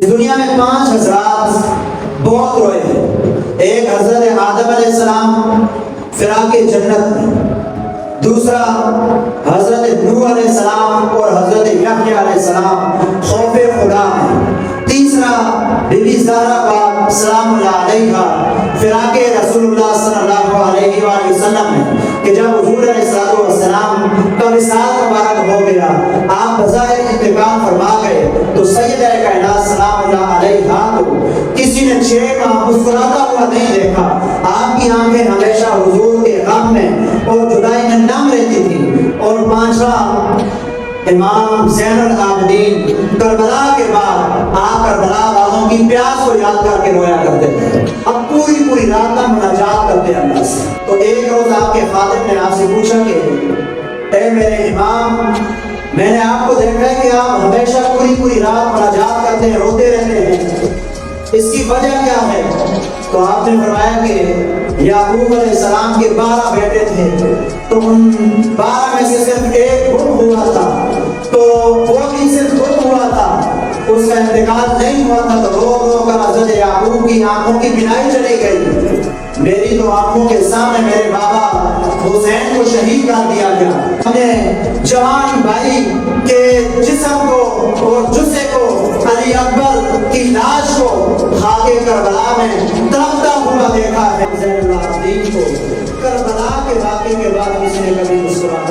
دنیا میں 5 حضرات بہت روئے ہیں۔ ایک حضرت آدم علیہ السلام فراق جنت میں، دوسرا حضرت نوح علیہ السلام اور حضرت یحییٰ علیہ السلام خوف خدا میں، تیسرا بی بی زہرا پاک سلام اللہ علیہا فراق رسول اللہ صلی اللہ علیہ وآلہ وسلم میں، کہ جب حضور علیہ السلام کا وصال مبارک ہو گیا، آپ بظاہر انتقال فرما گئے، تو سیدہ کائنات سلام اللہ علیہا کو کسی نے 6 ماہ مسکراتا ہوا نہیں دیکھا۔ آپ کی آنکھیں ہمیشہ حضور کے غم میں اور جدائی میں نم رہتی تھی۔ اور 5واں امام زین العابدین کربلا کے بعد آپ کربلا والوں کی پیاس کو یاد کر کے رویا کرتے تھے، اب پوری رات کا مناجات کرتے ہیں اللہ سے۔ تو ایک روز آپ کے خادم نے آپ سے پوچھا کہ اے میرے امام، میں نے آپ کو دیکھا ہے کہ آپ ہمیشہ پوری رات مناجات کرتے ہیں، روتے رہتے ہیں، اس کی وجہ کیا ہے؟ تو آپ نے فرمایا کہ یعقوب علیہ السلام کے 12 بیٹے تھے، تو ان 12 میں سے صرف ایک گم ہوا تھا، تو وہ بھی صرف گم ہوا تھا، اس کا انتقال نہیں ہوا تھا، تو رو کر حضرت یعقوب کی آنکھوں کی بینائی چلی گئی۔ میری تو آنکھوں کے سامنے میرے بابا حسین کو شہید کر دیا گیا۔ ہم نے جوان بھائی کے جسم کو اور جثے کو، علی اکبر کی لاش کو خاک کربلا میں تڑپتا ہوا دیکھا ہے۔ زین العابدین کو کربلا کے واقعے کے بعد کسی نے کبھی مسکرایا